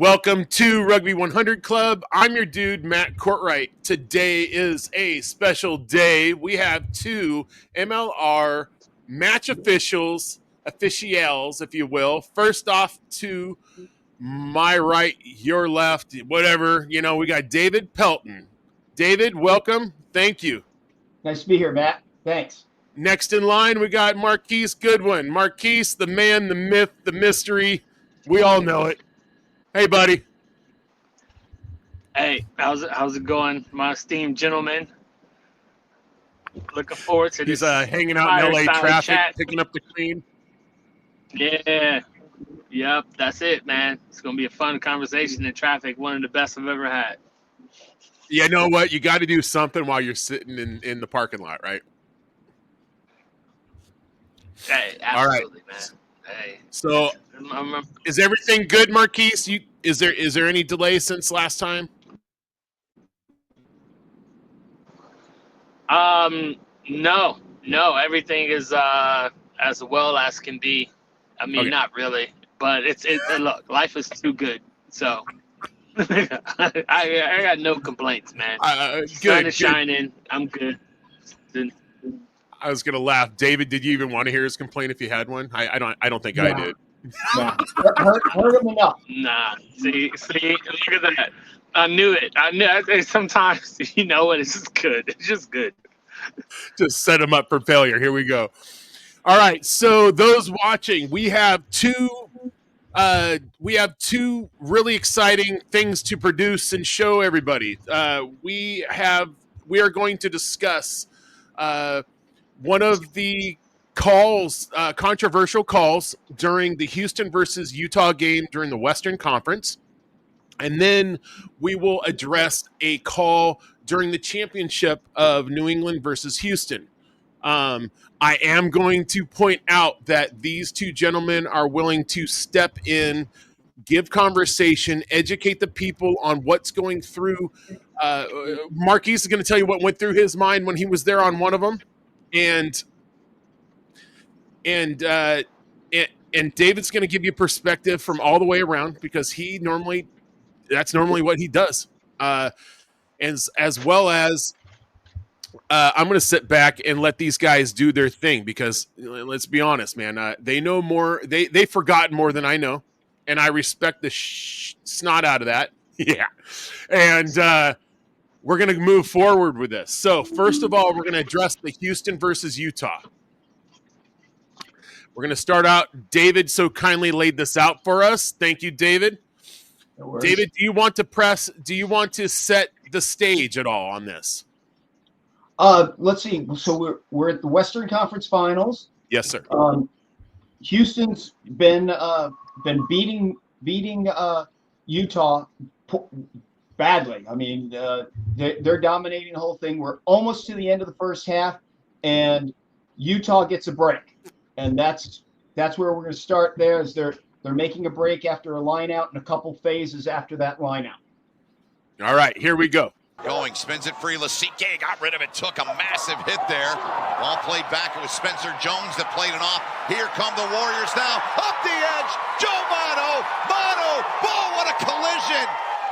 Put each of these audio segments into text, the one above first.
Welcome to Rugby 100 Club. I'm your dude, Matt Courtwright. Today is a special day. We have two MLR match officials, if you will. First off, to my right, your left, whatever. We got David Pelton. David, welcome. Thank you. Nice to be here, Matt. Thanks. Next in line, we got Marquise Goodwin. Marquise, the man, the myth, the mystery. We all know it. Hey, buddy. Hey, how's it going, my esteemed gentlemen? Looking forward to He's this. hanging out in LA traffic, chat. picking up the queen. Yeah. Yep, that's it, man. It's going to be a fun conversation in traffic, one of the best I've ever had. Yeah, you know what? You got to do something while you're sitting in the parking lot, right? Hey, absolutely, man. Hey. So, is everything good, Marquise? Is there any delay since last time? No, everything is as well as can be. I mean, Okay. Not really, but look, life is too good, so I got no complaints, man. Sun is shining. I'm good. I was gonna laugh. David, did you even want to hear his complaint if you had one? I don't think I did. Nah. Heard him enough. Nah. See, look at that. I knew it. Sometimes you know what? It's just good. It's just good. Just set him up for failure. Here we go. All right. So those watching, we have two really exciting things to produce and show everybody. We are going to discuss one of the controversial calls during the Houston versus Utah game during the Western Conference. And then we will address a call during the championship of New England versus Houston. I am going to point out that these two gentlemen are willing to step in, give conversation, educate the people on what's going through. Marquise is going to tell you what went through his mind when he was there on one of them. And David's going to give you perspective from all the way around because that's normally what he does. As well as I'm going to sit back and let these guys do their thing because let's be honest, man, they know more. They've forgotten more than I know, and I respect the snot out of that. Yeah. And we're going to move forward with this. So first of all, we're going to address the Houston versus Utah. We're going to start out. David so kindly laid this out for us. Thank you, David. No worries. David, do you want to set the stage at all on this? Let's see. So we're at the Western Conference Finals. Yes, sir. Houston's been beating Utah badly. I mean, they're dominating the whole thing. We're almost to the end of the first half, and Utah gets a break, and that's where we're going to start. There is they're making a break after a line out and a couple phases after that line out. All right, here we go. Going, spins it free. Lasike got rid of it, took a massive hit there. Ball played back. It was Spencer Jones that played it off. Here come the Warriors now. Up the edge. Joe Mono. Ball, what a collision.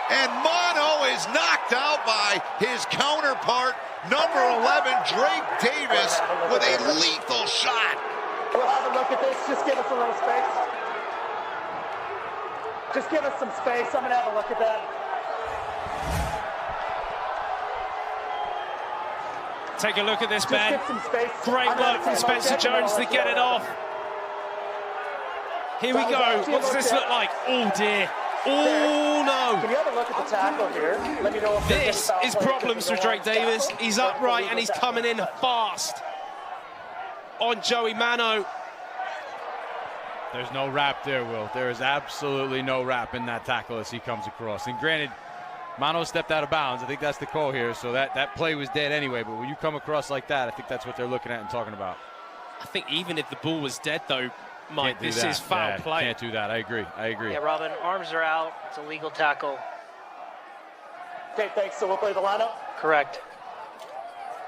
And Mono is knocked out by his counterpart, number 11, Drake Davis, with a lethal shot. We'll have a look at this. Just give us a little space. Just give us some space. I'm going to have a look at that. Take a look at this, man. Just give some space. Great work from Spencer Jones to get it off. Here we go. What does this look like? Oh, dear. Oh, no. Can you have a look at the tackle here? Let me know if This is problems for Drake Davis. He's upright and he's coming in fast on Joey Mano. There's no wrap there, Will. There is absolutely no wrap in that tackle as he comes across. And granted, Mano stepped out of bounds. I think that's the call here. So that play was dead anyway. But when you come across like that, I think that's what they're looking at and talking about. I think even if the ball was dead, though, Mike, this is foul play. Can't do that. I agree. Yeah, Robin, arms are out. It's a legal tackle. Okay, thanks. So we'll play the lineup? Correct.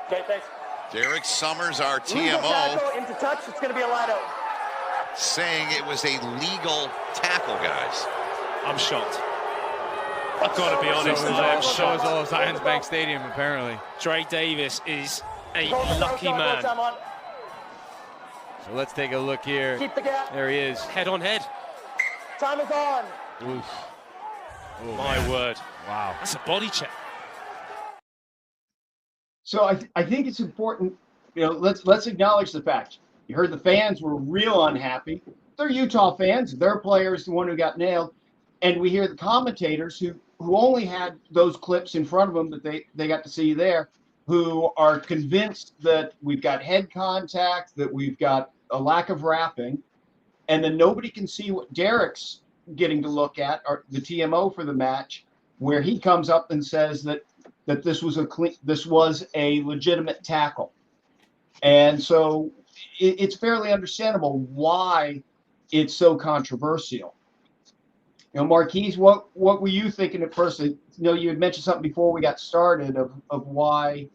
Okay, thanks. Derek Summers, our Legal TMO, tackle into touch. It's going to be a lineup. saying it was a legal tackle, guys. I'm shocked. I've got to be honest. So is all of Zions Bank Stadium, apparently. Dre Davis is a Control the lucky time, man. time on. So let's take a look here. Keep the gap. There he is. Head on head. Time is on. Oof. Oh, My man. word. Wow. That's a body check. So I think it's important, let's acknowledge the fact. You heard the fans were real unhappy. They're Utah fans. Their player's the one who got nailed. And we hear the commentators who only had those clips in front of them that they got to see there, who are convinced that we've got head contact, that we've got a lack of wrapping, and then nobody can see what Derek's getting to look at, or the TMO for the match, where he comes up and says that this was a legitimate tackle. And so it's fairly understandable why it's so controversial. Marquise, what were you thinking at first? You had mentioned something before we got started of why,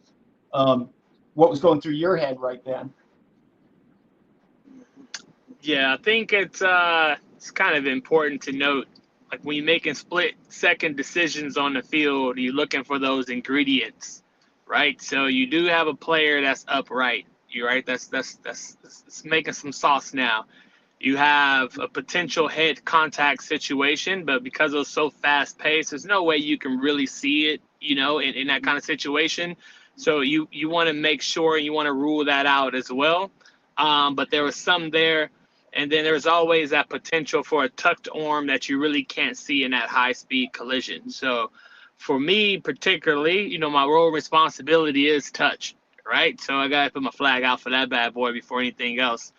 what was going through your head right then. Yeah, I think it's kind of important to note, like when you're making split-second decisions on the field, you're looking for those ingredients, right? So you do have a player that's upright. You're right. That's making some sauce now. You have a potential head contact situation, but because it was so fast-paced, there's no way you can really see it, in that kind of situation. So you want to make sure you want to rule that out as well. But there was some there. And then there's always that potential for a tucked arm that you really can't see in that high-speed collision. So for me particularly, my role responsibility is touch, right? So I got to put my flag out for that bad boy before anything else.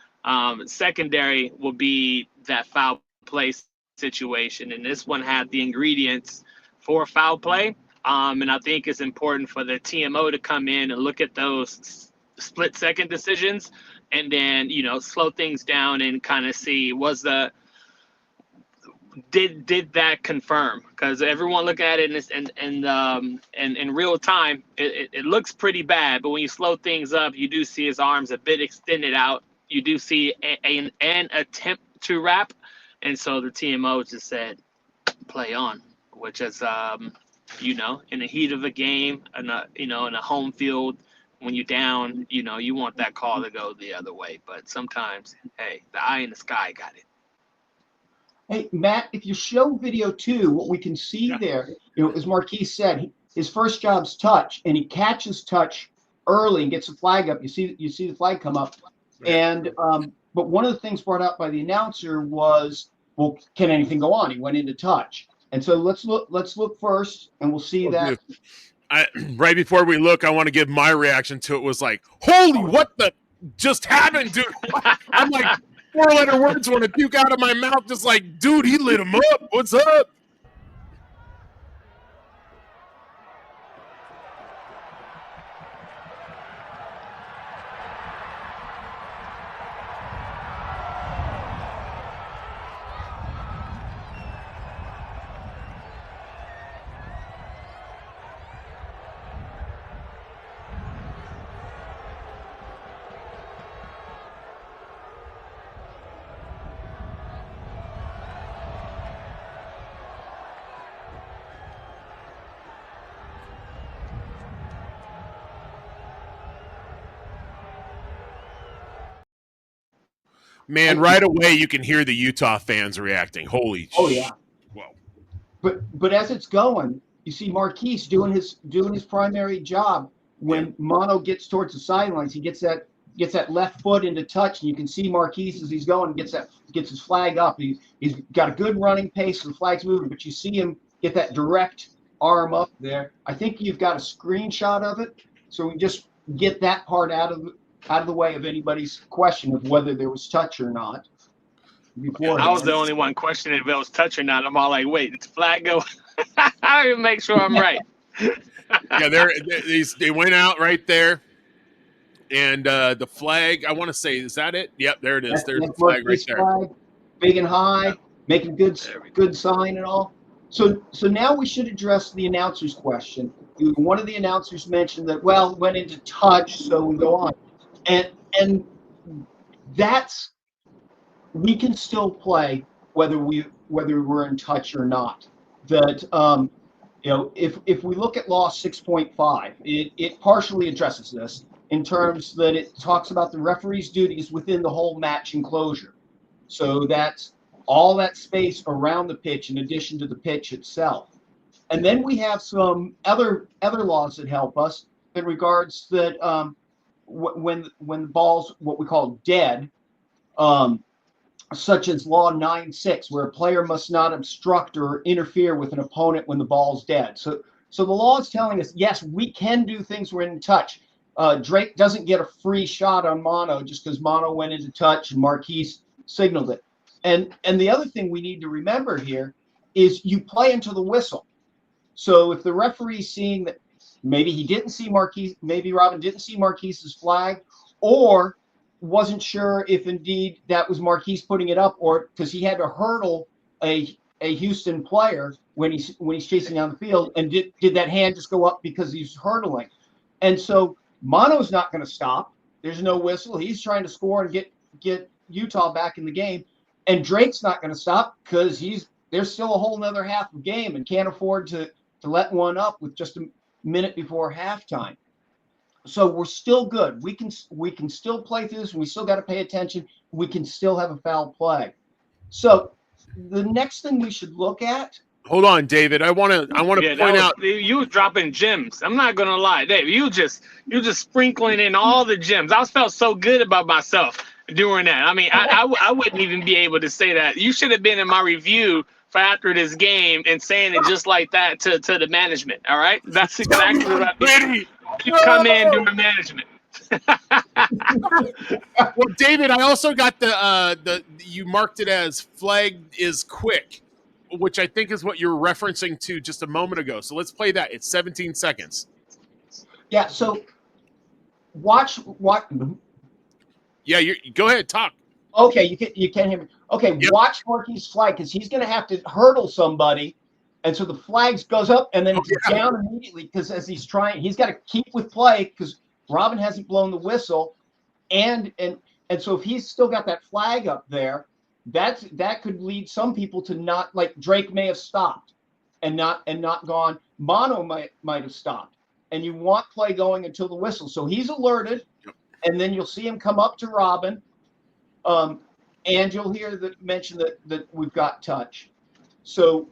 Secondary will be that foul play situation. And this one had the ingredients for foul play. And I think it's important for the TMO to come in and look at those split-second decisions and then, slow things down and kind of see did that confirm? Because everyone look at it and in real time, it looks pretty bad. But when you slow things up, you do see his arms a bit extended out. You do see an attempt to wrap. And so the TMO just said, play on, which is, in the heat of a game, in a home field, when you're down, you want that call to go the other way. But sometimes, hey, the eye in the sky got it. Hey, Matt, if you show video 2, what we can see there, as Marquise said, his first job's touch, and he catches touch early and gets the flag up. You see the flag come up. And but one of the things brought up by the announcer was, well, can anything go on? He went into touch. And so let's look first, and we'll see that. Right before we look, I want to give my reaction to it. Was like, holy, what the just happened, dude? I'm like, 4-letter words want to puke out of my mouth, just like, dude, he lit him up. What's up? Man, right away you can hear the Utah fans reacting. Holy yeah. Whoa. But as it's going, you see Marquise doing his primary job. When Mono gets towards the sidelines, he gets that left foot into touch, and you can see Marquise as he's going gets his flag up. He's got a good running pace, and the flag's moving, but you see him get that direct arm up there. I think you've got a screenshot of it, so we just get that part out of the way of anybody's question of whether there was touch or not. I was the only one questioning if it was touch or not. I'm all like, wait, it's flag go. I make sure I'm right. Yeah, they went out right there, and the flag. I want to say, is that it? Yep, there it is. There's the flag right there. Flag, big and high, making good sign and all. So now we should address the announcer's question. One of the announcers mentioned that, well, went into touch, so we go on, and that's, we can still play whether we're in touch or not. That if we look at law 6.5, it partially addresses this in terms that it talks about the referee's duties within the whole match enclosure. So that's all that space around the pitch in addition to the pitch itself. And then we have some other laws that help us in regards that when the ball's what we call dead, such as Law 9.6, where a player must not obstruct or interfere with an opponent when the ball's dead. So the law is telling us, yes, we can do things when in touch. Drake doesn't get a free shot on Mono just because Mono went into touch and Marquise signaled it. And the other thing we need to remember here is you play into the whistle. So if the referee's seeing that maybe he didn't see Marquise, maybe Robin didn't see Marquise's flag, or wasn't sure if indeed that was Marquise putting it up, or because he had to hurdle a Houston player when he's chasing down the field, and did that hand just go up because he's hurdling? And so Mono's not going to stop. There's no whistle. He's trying to score and get Utah back in the game, and Drake's not going to stop because there's still a whole nother half of game and can't afford to let one up with just a minute before halftime. So we're still good. We can still play through this. We still got to pay attention. We can still have a foul play. So the next thing we should look at. Hold on, David. I want to point out you were dropping gems. I'm not gonna lie, Dave. You just sprinkling in all the gems. I felt so good about myself doing that. I mean, I wouldn't even be able to say that. You should have been in my review for after this game and saying it just like that to the management. All right, that's exactly what I did. You come in doing management. Well, David, I also got the you marked it as flag is quick, which I think is what you were referencing to just a moment ago. So let's play that. It's 17 seconds. Yeah. So watch. Yeah, go ahead, talk. Okay, you can't hear me. Okay, Yep. Watch Marquise' flag because he's going to have to hurdle somebody, and so the flag goes up and then it's down immediately because as he's got to keep with play because Robin hasn't blown the whistle, and so if he's still got that flag up there, that could lead some people to not, like Drake may have stopped and not gone. Mono might have stopped, and you want play going until the whistle. So he's alerted, and then you'll see him come up to Robin. And you'll hear mention that we've got touch. So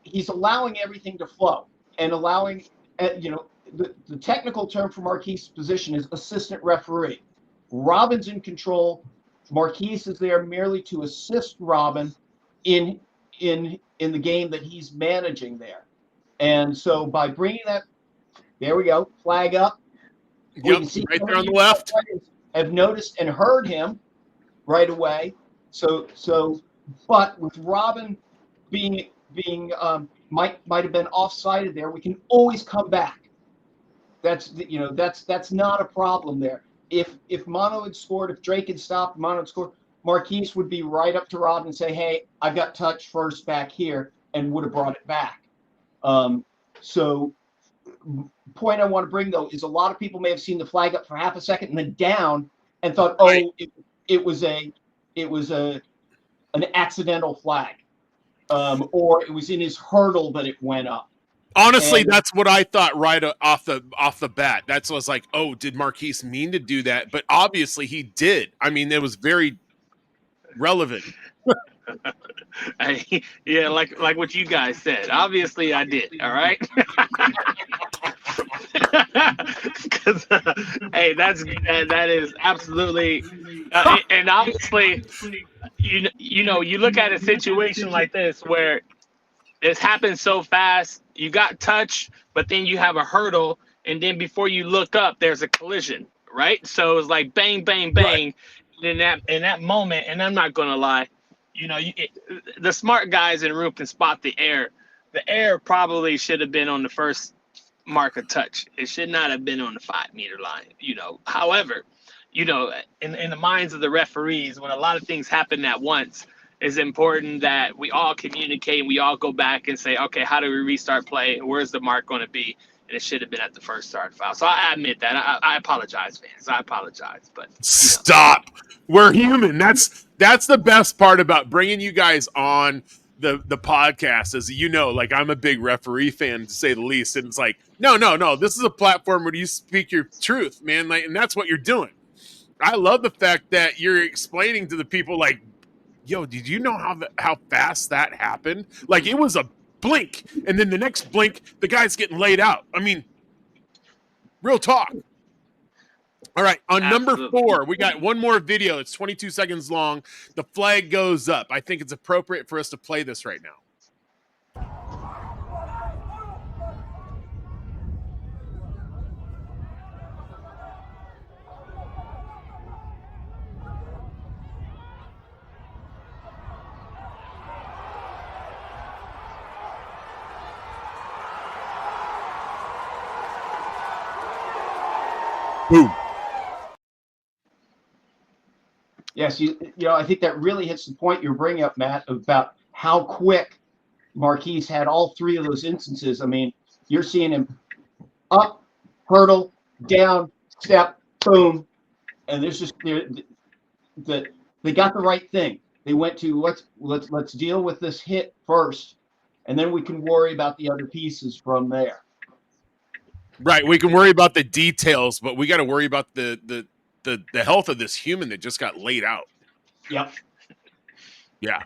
he's allowing everything to flow and allowing, the technical term for Marquise's position is assistant referee. Robin's in control. Marquise is there merely to assist Robin in the game that he's managing there. And so by bringing that, there we go, flag up. Yep, we can see right there on the left. Have noticed and heard him right away. So, but with Robin being might have been offsided there, we can always come back. That's not a problem there. If Mono had scored, if Drake had stopped, Mono had scored, Marquise would be right up to Robin and say, "Hey, I've got touch first back here," and would have brought it back. So, point I want to bring though is a lot of people may have seen the flag up for half a second and then down and thought, right. it was an accidental flag, or it was in his hurdle that it went up. Honestly, that's what I thought right off the bat. That's what I was like, oh, did Marquise mean to do that? But obviously he did. I mean, it was very relevant. Yeah, like what you guys said. Obviously, I did. All right. Because hey, that is absolutely, and obviously, you look at a situation like this where it's happened so fast. You got touch, but then you have a hurdle, and then before you look up, there's a collision, right? So it's like bang, bang, bang. Right. In that moment, and I'm not gonna lie, the smart guys in the room can spot the air. The air probably should have been on the first mark of touch. It should not have been on the 5-meter line. However, in the minds of the referees, when a lot of things happen at once, it's important that we all communicate and we all go back and say, okay, how do we restart play? Where's the mark going to be? And it should have been at the first start foul. So I admit that. I apologize, fans. I apologize, but stop. We're human. That's the best part about bringing you guys on the podcast, as you know, like I'm a big referee fan to say the least, and it's like no, this is a platform where you speak your truth, man, like, and that's what you're doing. I love the fact that you're explaining to the people, like, yo, did you know how fast that happened? Like, it was a blink, and then the next blink, the guy's getting laid out. I mean, real talk. All right, on Absolutely. number 4, we got one more video. It's 22 seconds long. The flag goes up. I think it's appropriate for us to play this right now. Boom. Yes, you know, I think that really hits the point you're bringing up, Matt, about how quick Marquise had all 3 of those instances. I mean, you're seeing him up, hurdle, down, step, boom, and there's just they got the right thing. They went to let's deal with this hit first, and then we can worry about the other pieces from there. Right, we can worry about the details, but we got to worry about the health of this human that just got laid out. Yep. Yeah.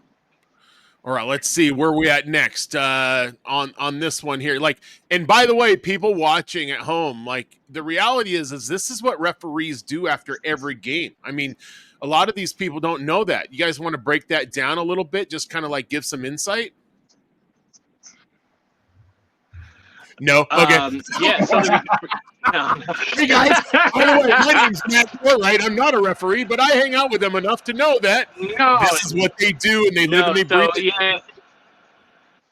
All right, let's see where we at next on this one here. Like, and by the way, people watching at home, like, the reality is this is what referees do after every game. I mean, a lot of these people don't know that. You guys want to break that down a little bit, just kind of like give some insight? No. Okay. Yeah. So Hey guys, by the way, my name's Matt Forwright. I'm not a referee, but I hang out with them enough to know that this is what they do, and they live and they breathe. Yeah,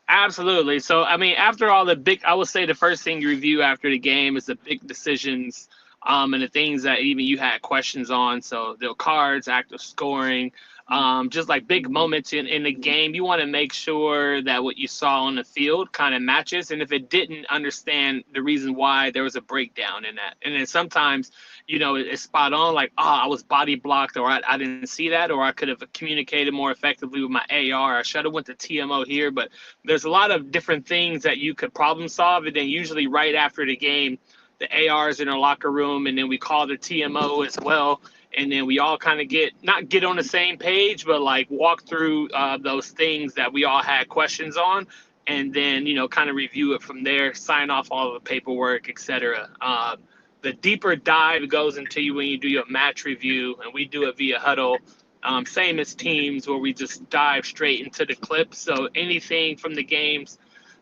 absolutely. So, I mean, after all I would say the first thing you review after the game is the big decisions, and the things that even you had questions on. So, the cards, active scoring, just like big moments in the game. You want to make sure that what you saw on the field kind of matches. And if it didn't, understand the reason why there was a breakdown in that. And then sometimes, you know, it's spot on, like, I was body blocked, or I didn't see that, or I could have communicated more effectively with my AR. I should have went to TMO here. But there's a lot of different things that you could problem solve. And then usually right after the game, the ARs in our locker room, and then we call the TMO as well. And then we all kind of not get on the same page, but like walk through those things that we all had questions on, and then, you know, kind of review it from there, sign off all the paperwork, etc. The deeper dive goes into you when you do your match review, and we do it via huddle. Same as teams, where we just dive straight into the clips. So anything from the games,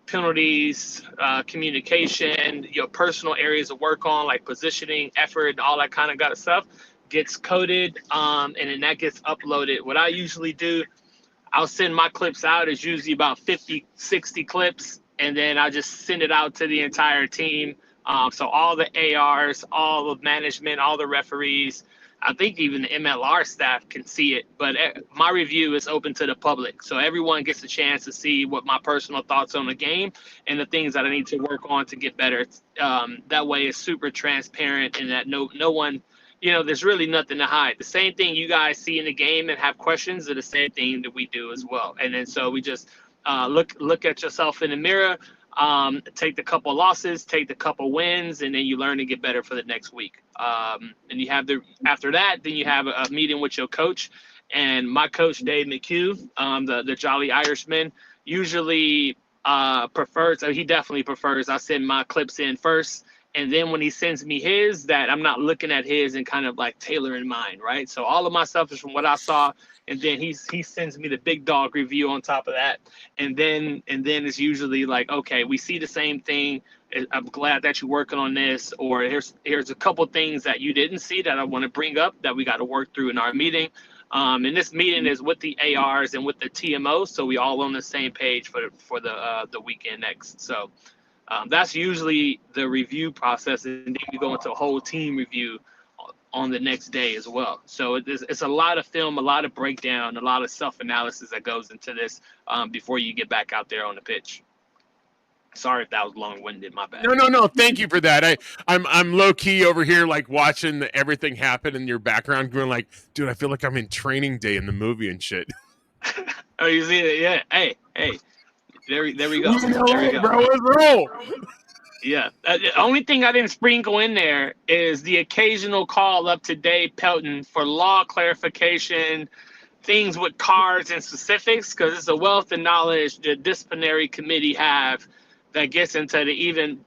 penalties, communication, your personal areas of work on, like positioning, effort, all that kind of good stuff, gets coded, and then that gets uploaded. What I usually do, I'll send my clips out. It's usually about 50, 60 clips, and then I just send it out to the entire team. So all the ARs, all of management, all the referees, I think even the MLR staff can see it, but my review is open to the public. So everyone gets a chance to see what my personal thoughts on the game and the things that I need to work on to get better. That way it's super transparent, and that no one, you know, there's really nothing to hide. The same thing you guys see in the game and have questions are the same thing that we do as well. And then so we just look at yourself in the mirror, take the couple losses, take the couple wins, and then you learn to get better for the next week. And you have after that, then you have a meeting with your coach. And my coach, Dave McHugh, the Jolly Irishman, usually prefers, he definitely prefers I send my clips in first. And then when he sends me his, that I'm not looking at his and kind of like tailoring mine, right? So all of my stuff is from what I saw, and then he sends me the big dog review on top of that, and then it's usually like, okay, we see the same thing. I'm glad that you're working on this, or here's a couple things that you didn't see that I want to bring up that we got to work through in our meeting. And this meeting is with the ARs and with the TMO, so we all on the same page for the weekend next. So. That's usually the review process, and then you go into a whole team review on the next day as well. So it's a lot of film, a lot of breakdown, a lot of self-analysis that goes into this before you get back out there on the pitch. Sorry if that was long-winded, my bad. No. Thank you for that. I'm low-key over here, like, watching everything happen in your background, going like, dude, I feel like I'm in Training Day in the movie and shit. Oh, you see it? Yeah. Hey. There we go. We in There we LA, go. bro. Let's roll. Yeah. The only thing I didn't sprinkle in there is the occasional call up to Dave Pelton for law clarification, things with cards and specifics, because it's a wealth of knowledge the disciplinary committee have that gets into the even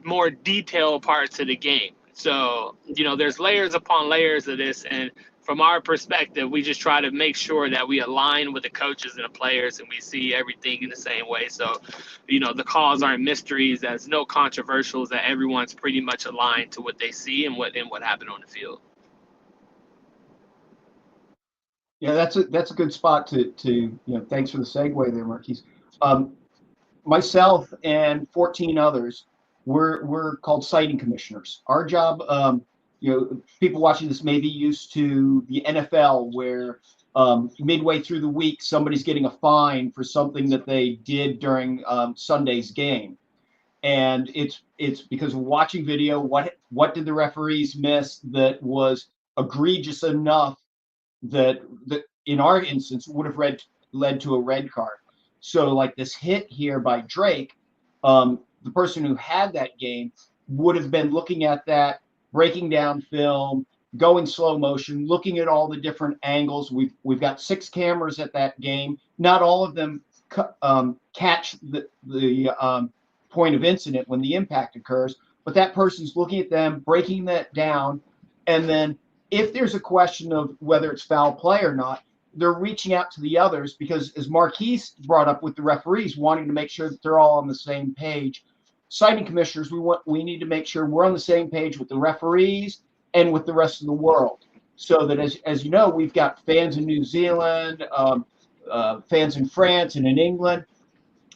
more detailed parts of the game. So, there's layers upon layers of this. And from our perspective, we just try to make sure that we align with the coaches and the players and we see everything in the same way. So, the calls aren't mysteries. There's no controversials, that everyone's pretty much aligned to what they see and what happened on the field. Yeah, that's a good spot to thanks for the segue there, Marquise. Myself and 14 others, we're called sighting commissioners. Our job, people watching this may be used to the NFL, where midway through the week somebody's getting a fine for something that they did during Sunday's game, and it's because of watching video. What did the referees miss that was egregious enough that in our instance would have led to a red card? So like this hit here by Drake, the person who had that game would have been looking at that, breaking down film, going slow motion, looking at all the different angles. We've got 6 cameras at that game. Not all of them catch the point of incident when the impact occurs, but that person's looking at them, breaking that down, and then if there's a question of whether it's foul play or not, they're reaching out to the others, because as Marquise brought up with the referees, wanting to make sure that they're all on the same page. Sighting commissioners, we need to make sure we're on the same page with the referees and with the rest of the world, so that as you know, we've got fans in New Zealand, fans in France and in England.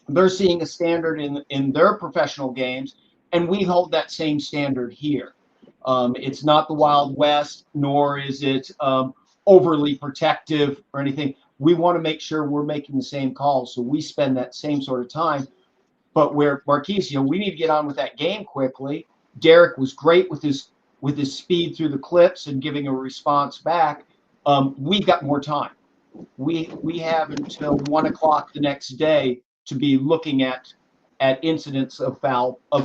They're seeing a standard in their professional games, and we hold that same standard here. It's not the Wild West, nor is it overly protective or anything. We want to make sure we're making the same calls, so we spend that same sort of time. But where Marquise, we need to get on with that game quickly. Derek was great with his speed through the clips and giving a response back. We've got more time. We have until 1 o'clock the next day to be looking at incidents of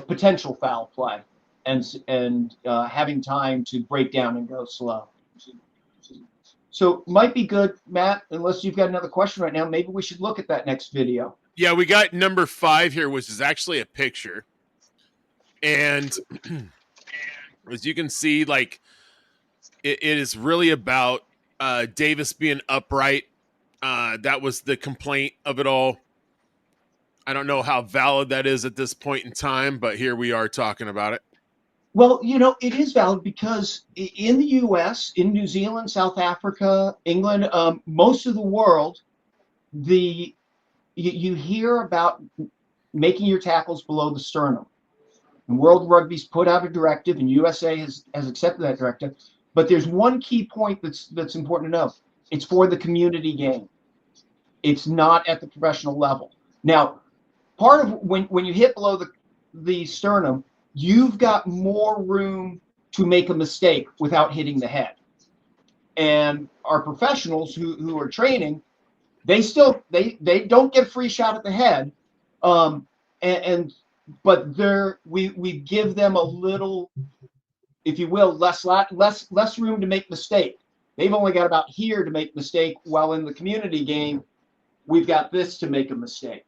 potential foul play, and having time to break down and go slow. So might be good, Matt, unless you've got another question right now, maybe we should look at that next video. Yeah, we got number 5 here, which is actually a picture. And as you can see, like, it is really about Davis being upright. That was the complaint of it all. I don't know how valid that is at this point in time, but here we are talking about it. Well, it is valid, because in the U.S., in New Zealand, South Africa, England, most of the world, you hear about making your tackles below the sternum. And World Rugby's put out a directive, and USA has accepted that directive. But there's one key point that's important to know. It's for the community game. It's not at the professional level. Now, part of when you hit below the sternum, you've got more room to make a mistake without hitting the head. And our professionals who are training, they don't get a free shot at the head, but we give them a little, if you will, less room to make mistake. They've only got about here to make mistake, while in the community game, we've got this to make a mistake.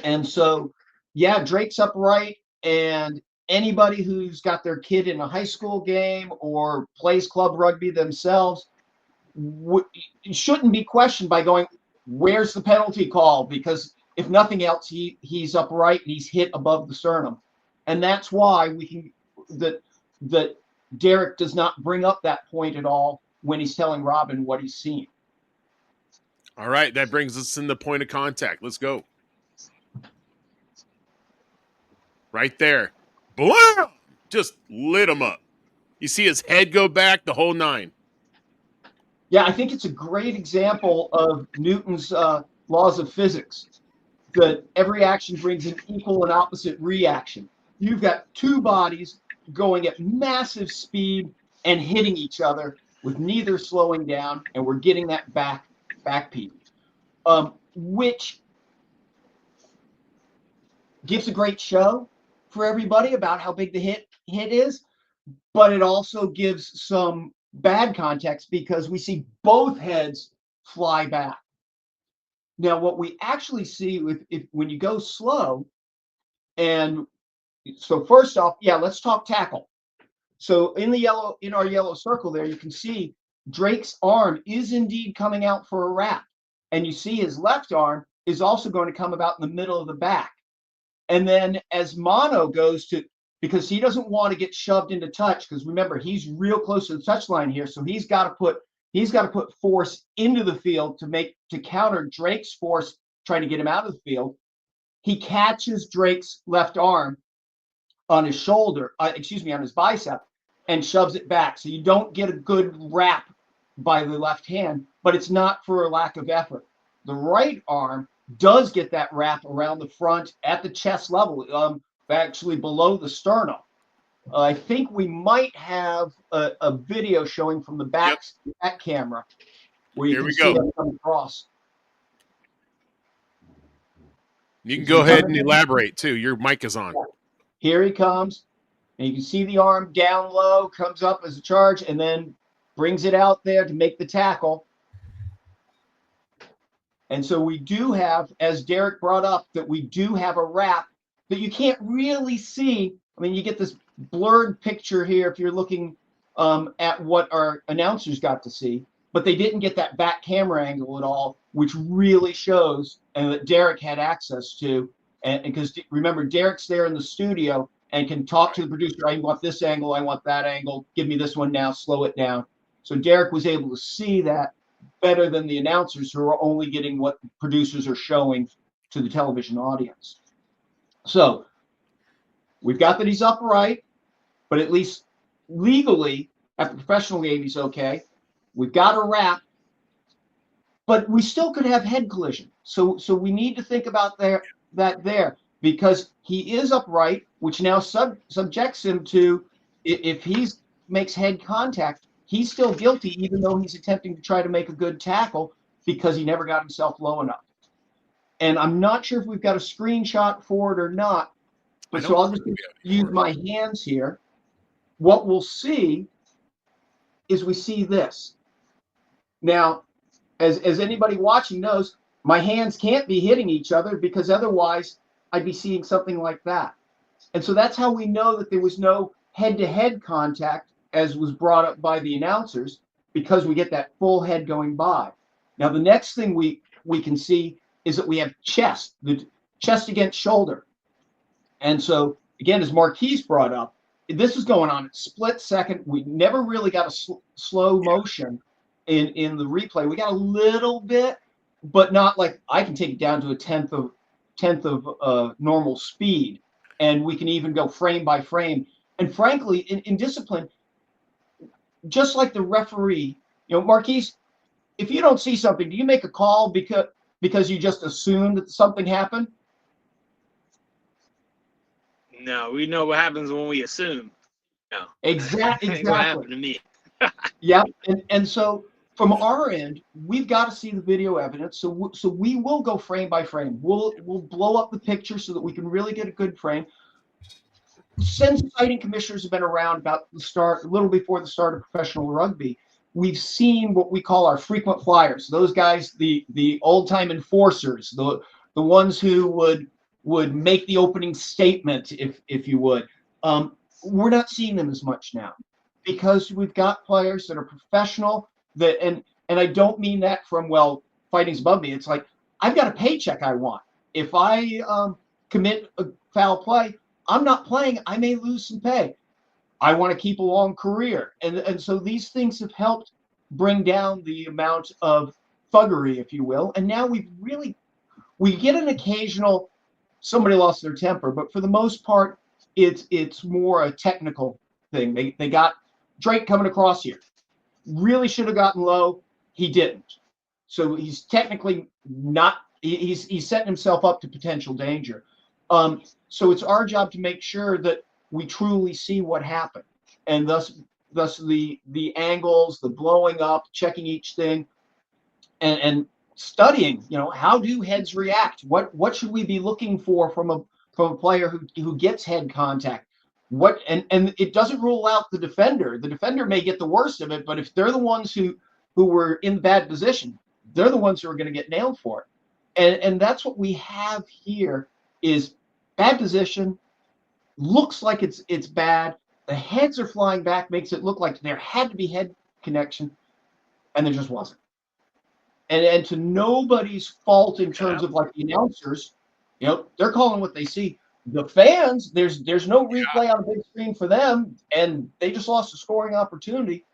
And so, yeah, Drake's upright, and anybody who's got their kid in a high school game or plays club rugby themselves shouldn't be questioned by going, where's the penalty call? Because if nothing else, he's upright and he's hit above the sternum. And that's why that Derek does not bring up that point at all when he's telling Robin what he's seen. All right, that brings us in the point of contact. Let's go. Right there. Boom! Just lit him up. You see his head go back, the whole 9. Yeah, I think it's a great example of Newton's laws of physics, that every action brings an equal and opposite reaction. You've got 2 bodies going at massive speed and hitting each other with neither slowing down, and we're getting that back peak. which gives a great show for everybody about how big the hit is, but it also gives some bad context because we see both heads fly back. Now, what we actually see when you go slow, and so first off, yeah, let's talk tackle. So in our yellow circle there, you can see Drake's arm is indeed coming out for a wrap, and you see his left arm is also going to come about in the middle of the back. And then as Mono goes to, because he doesn't want to get shoved into touch, because remember, he's real close to the touch line here, so he's got to put force into the field to counter Drake's force trying to get him out of the field. He catches Drake's left arm on his shoulder, on his bicep, and shoves it back. So you don't get a good wrap by the left hand, but it's not for a lack of effort. The right arm does get that wrap around the front at the chest level, actually below the sternum. I think we might have a video showing from the back camera where you can see it come across. You can go ahead and elaborate too. Your mic is on. Here he comes, and you can see the arm down low, comes up as a charge, and then brings it out there to make the tackle. And so we do have, as Derek brought up, that we do have a wrap that you can't really see. I mean, you get this blurred picture here if you're looking at what our announcers got to see, but they didn't get that back camera angle at all, which really shows and that Derek had access to. And because remember, Derek's there in the studio and can talk to the producer. I want this angle. I want that angle. Give me this one now. Slow it down. So Derek was able to see that better than the announcers, who are only getting what producers are showing to the television audience. So we've got that he's upright, but at least legally at the professional game he's okay. We've got a wrap, but we still could have head collision. So we need to think about that there, because he is upright, which now subjects him to, if he makes head contact, he's still guilty, even though he's attempting to try to make a good tackle because he never got himself low enough. And I'm not sure if we've got a screenshot for it or not, but so I'll just use my hands here. What we'll see is we see this. Now, as anybody watching knows, my hands can't be hitting each other because otherwise I'd be seeing something like that. And so that's how we know that there was no head-to-head contact, as was brought up by the announcers, because we get that full head going by. Now, the next thing we can see is that we have the chest against shoulder. And so, again, as Marquise brought up, this is going on at split second. We never really got a slow motion in the replay. We got a little bit, but not like I can take it down to a tenth of normal speed, and we can even go frame by frame. And frankly, in discipline, just like the referee, Marquise, if you don't see something, do you make a call because you just assume that something happened? No, we know what happens when we assume. No. Exactly. What happened to me? Yeah, and so from our end, we've got to see the video evidence. So we will go frame by frame. We'll blow up the picture so that we can really get a good frame. Since sighting commissioners have been around about a little before the start of professional rugby, we've seen what we call our frequent flyers. Those guys, the old time enforcers, the ones who would make the opening statement, if you would. We're not seeing them as much now because we've got players that are professional. And I don't mean that from, well, fighting's above me. It's like, I've got a paycheck I want. If I commit a foul play, I'm not playing. I may lose some pay. I want to keep a long career. And so these things have helped bring down the amount of thuggery, if you will. And now we get an occasional somebody lost their temper, but for the most part, it's more a technical thing. They got Drake coming across here. Really should have gotten low. He didn't. So he's technically not, he's setting himself up to potential danger. So it's our job to make sure that we truly see what happened. And thus the angles, the blowing up, checking each thing. And studying, how do heads react? What should we be looking for from a player who gets head contact? And it doesn't rule out the defender. The defender may get the worst of it, but if they're the ones who were in bad position, they're the ones who are going to get nailed for it. And that's what we have here is bad position. Looks like it's bad. The heads are flying back, makes it look like there had to be head connection, and there just wasn't. And to nobody's fault in terms of like the announcers, they're calling what they see. The fans, there's no replay on the big screen for them, and they just lost a scoring opportunity.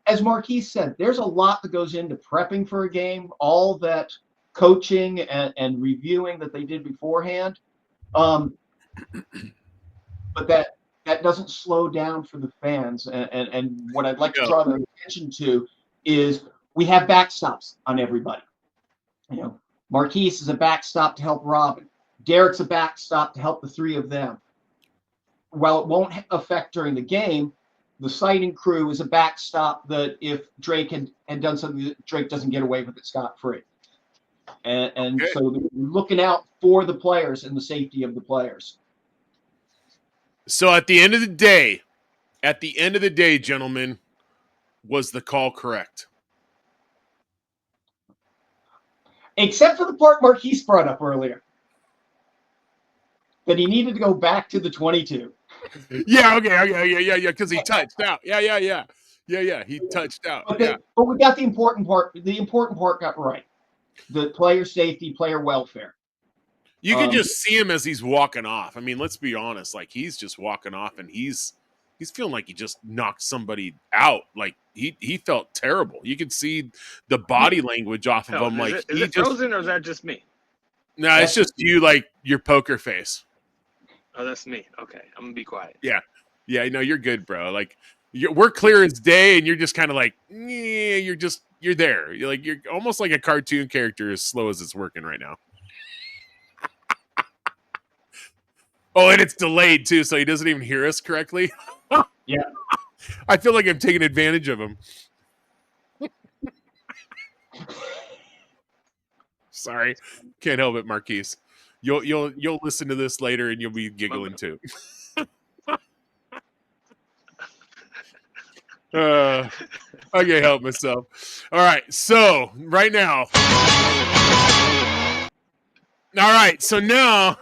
As Marquise said, there's a lot that goes into prepping for a game, all that coaching and reviewing that they did beforehand. But that doesn't slow down for the fans. And what I'd like to draw their attention to is we have backstops on everybody. Marquise is a backstop to help Robin. Derek's a backstop to help the three of them. While it won't affect during the game, the sighting crew is a backstop that if Drake had done something that Drake doesn't get away with it scot-free. And so we're looking out for the players and the safety of the players. So at the end of the day, gentlemen, was the call correct? Except for the part Marquise brought up earlier. That he needed to go back to the 22. Yeah, because he touched out. Yeah, he touched out. But we got the important part. The important part got right. The player safety, player welfare. You can just see him as he's walking off. I mean, let's be honest. Like, he's just walking off, and he's feeling like he just knocked somebody out. Like, he felt terrible. You could see the body language off of him. Like, is it frozen, or is that just me? No, it's just you, like your poker face. Oh, that's me. Okay, I'm gonna be quiet. Yeah, no, you're good, bro. Like, we're clear as day, and you're just kind of like, you're there. You're almost like a cartoon character, as slow as it's working right now. Oh, and it's delayed too, so he doesn't even hear us correctly. Yeah, I feel like I'm taking advantage of him. Sorry, can't help it, Marquise. You'll listen to this later and you'll be giggling too. I can't help myself. All right, so right now. All right, so now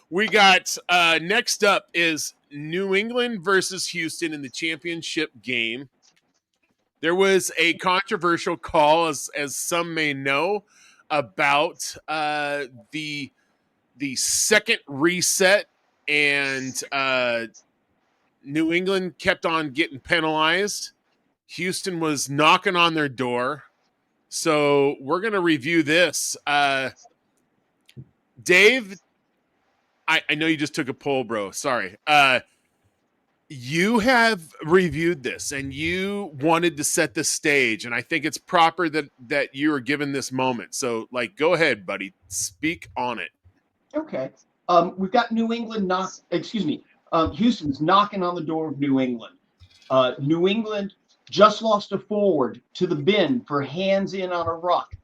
we got next up is New England versus Houston in the championship game. There was a controversial call, as some may know, about the second reset, and New England kept on getting penalized. Houston was knocking on their door. So we're going to review this. Dave, I know you just took a poll, bro. Sorry. You have reviewed this and you wanted to set the stage, and I think it's proper that you are given this moment. So, go ahead, buddy. Speak on it. Okay. We've got Houston's knocking on the door of New England. New England just lost a forward to the bin for hands in on a ruck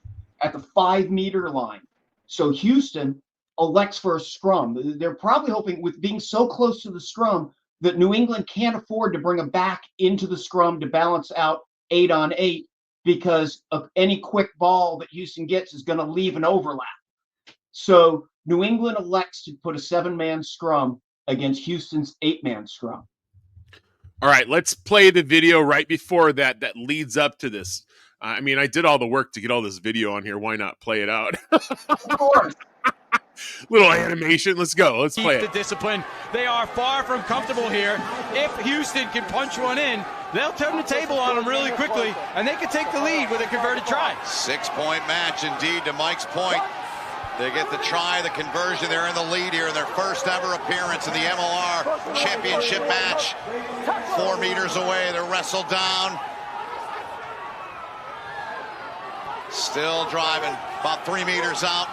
at the 5-meter line. So Houston elects for a scrum. They're probably hoping, with being so close to the scrum, that New England can't afford to bring a back into the scrum to balance out 8-on-8, because of any quick ball that Houston gets is going to leave an overlap. So New England elects to put a 7-man scrum against Houston's 8-man scrum. All right, let's play the video right before that leads up to this. I mean, I did all the work to get all this video on here. Why not play it out? Of course. Little animation. Let's go. Let's play it. The discipline. They are far from comfortable here. If Houston can punch one in, they'll turn the table on them really quickly, and they can take the lead with a converted try. 6-point match indeed, to Mike's point. They get the try, the conversion. They're in the lead here in their first ever appearance in the MLR championship match. 4 meters away, they're wrestled down. Still driving, about 3 meters out.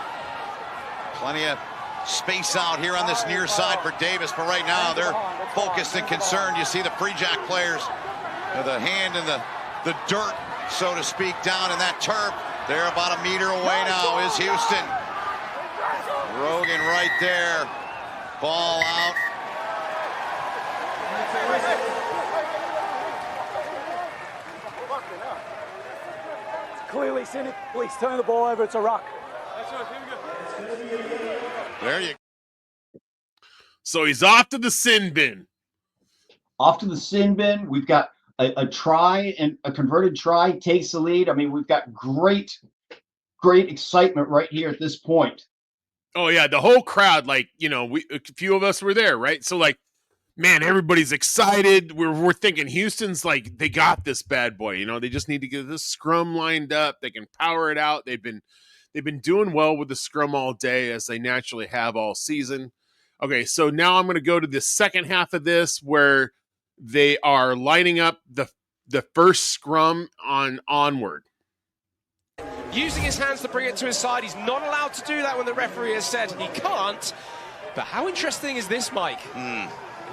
Plenty of space out here on this near side for Davis, but right now they're focused and concerned. You see the Free Jack players with a hand in the dirt so to speak, down in that turf. They're about a meter away now is Houston. Rogan right there. Ball out. Clearly cynic. Please turn the ball over. It's a ruck. There you go. So he's off to the sin bin. Off to the sin bin. We've got a try, and a converted try takes the lead. I mean, we've got great excitement right here at this point. Oh yeah, the whole crowd, like, you know, a few of us were there, right? So like, man, everybody's excited. We're thinking Houston's like, they got this bad boy. You know, they just need to get this scrum lined up. They can power it out. They've been doing well with the scrum all day, as they naturally have all season. Okay, so now I'm going to go to the second half of this where they are lining up the first scrum onward. Using his hands to bring it to his side. He's not allowed to do that when the referee has said he can't. But how interesting is this, Mike?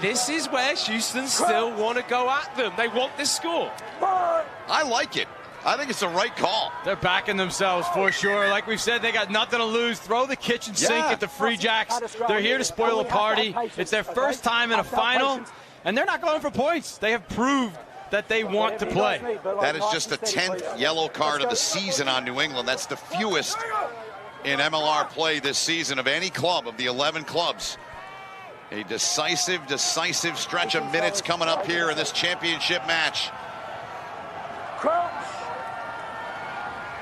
This is where Houston still want to go at them. They want this score. I like it. I think it's the right call. They're backing themselves for sure. Like we've said, they got nothing to lose. Throw the kitchen sink at the Free Jacks. They're here to spoil a party. It's their first time in a final, and they're not going for points. They have proved that they want to play. That is just the 10th yellow card of the season on New England. That's the fewest in MLR play this season of any club, of the 11 clubs. A decisive stretch of minutes coming up here in this championship match.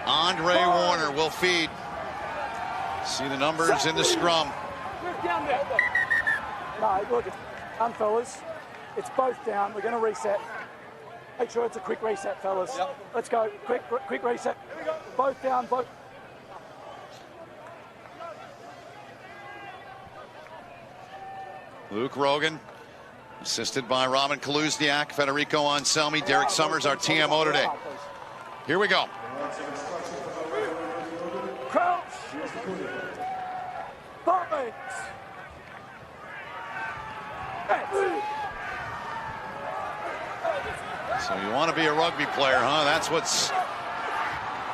Andre Warner will feed. See the numbers in the scrum. No, look, fellas, it's both down. We're going to reset. Make sure it's a quick reset, fellas. Yep. Let's go. Quick reset. Both down, both. Luke Rogan, assisted by Robin Kaluzniak, Federico Anselmi, Derek Summers, our TMO today. Here we go. Crouch. Perfect. So you want to be a rugby player, huh? That's what's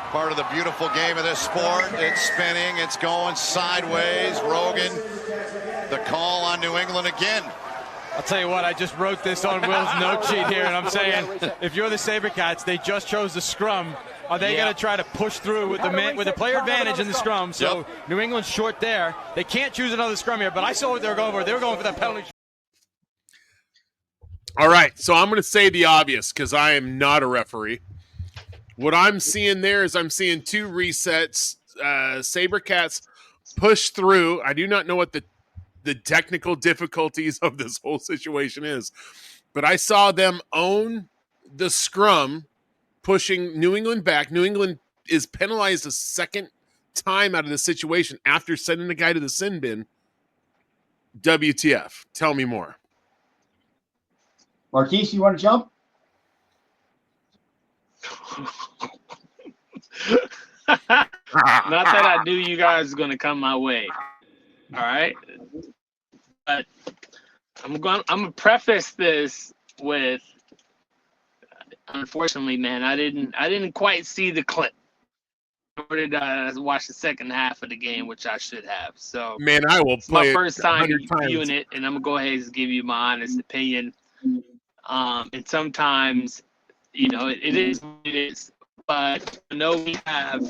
part of the beautiful game of this sport. It's spinning, it's going sideways. Rogan, the call on New England again. I'll tell you what, I just wrote this on Will's note sheet here, and I'm saying, if you're the SaberCats, they just chose the scrum. Are they going to try to push through with the player advantage in the scrum? So New England's short there. They can't choose another scrum here, but I saw what they were going for. They were going for that penalty. All right, so I'm going to say the obvious because I am not a referee. What I'm seeing there is I'm seeing two resets. SaberCats push through. I do not know what the technical difficulties of this whole situation is, but I saw them own the scrum, pushing New England back. New England is penalized a second time out of the situation after sending the guy to the sin bin. WTF? Tell me more. Marquise, you want to jump? Not that I knew you guys were going to come my way. All right. But I'm gonna preface this with, unfortunately, man, I didn't quite see the clip. Nor did I watch the second half of the game, which I should have. So, man, I will play my first time viewing times. it, and I'm gonna go ahead and give you my honest opinion. And sometimes, you know, it is what it is. But I know we have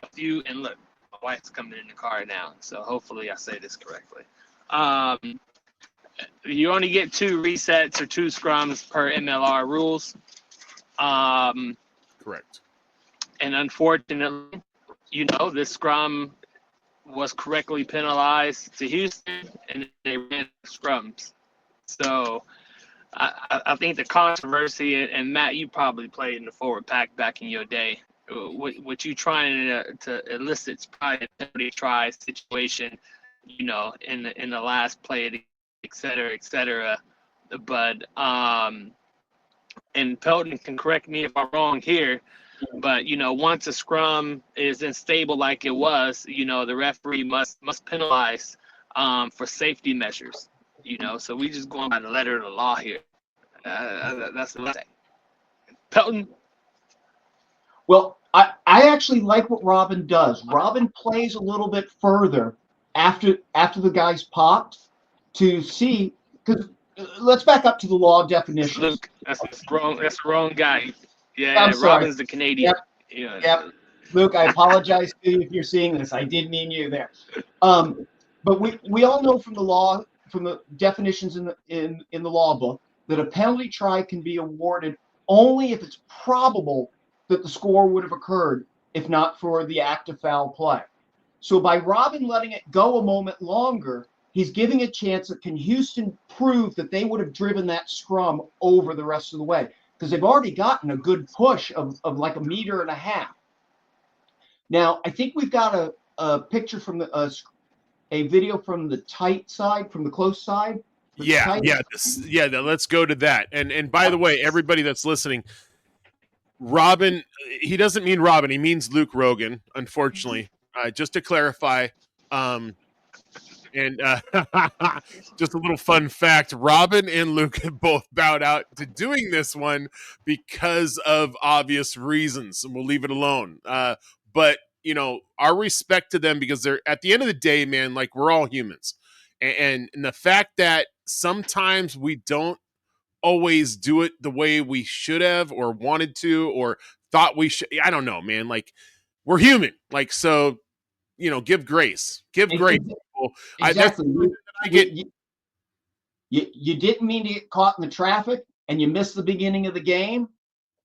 a few, and look, my wife's coming in the car now, so hopefully I say this correctly. You only get 2 resets or 2 scrums per MLR rules. Correct. And unfortunately, you know, this scrum was correctly penalized to Houston, and they ran scrums. So I think the controversy, and Matt, you probably played in the forward pack back in your day. What you trying to elicit is probably a penalty try situation, you know, in the last play, et cetera. But and Pelton can correct me if I'm wrong here, but you know, once a scrum is unstable like it was, you know, the referee must penalize for safety measures. You know, so we just going by the letter of the law here. That's what I say. Pelton. Well, I actually like what Robin does. Robin plays a little bit further after the guy's popped to see, because let's back up to the law definitions. Luke, that's wrong. That's the wrong guy. Yeah, I'm sorry. Robin's the Canadian. Yeah. Yep. Luke, I apologize to you if you're seeing this. I did mean you there. But we all know from the law, from the definitions in the law book, that a penalty try can be awarded only if it's probable that the score would have occurred if not for the act of foul play. So by Robin letting it go a moment longer, he's giving a chance that can Houston prove that they would have driven that scrum over the rest of the way, because they've already gotten a good push of like 1.5 meters. Now, I think we've got a picture from a video from the tight side, from the close side. Yeah. Let's go to that. And by the way, everybody that's listening, Robin, he doesn't mean Robin. He means Luke Rogan, unfortunately. Just to clarify, and just a little fun fact, Robin and Luke have both bowed out to doing this one because of obvious reasons, and we'll leave it alone. But, our respect to them, because they're, at the end of the day, man, like, we're all humans. And the fact that sometimes we don't always do it the way we should have or wanted to or thought we should. I don't know, man. Like, we're human. Like, so, give grace. Give grace. Exactly. You didn't mean to get caught in the traffic and you missed the beginning of the game.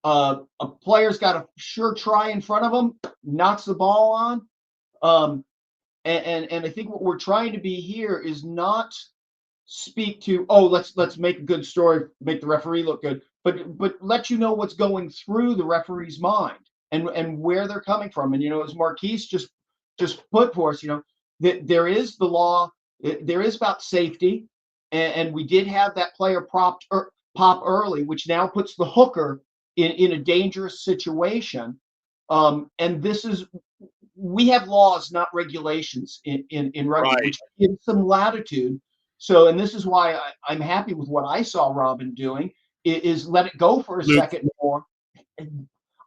A player's got a sure try in front of him, knocks the ball on. And I think what we're trying to be here is not speak to, let's make a good story, make the referee look good, but let you know what's going through the referee's mind and where they're coming from. And as Marquise just put for us, that there is the law, there is about safety, and we did have that player pop early, which now puts the hooker in a dangerous situation. And we have laws, not regulations in rugby, right, which gives some latitude. So, and this is why I'm happy with what I saw Robin doing, is let it go for a second more.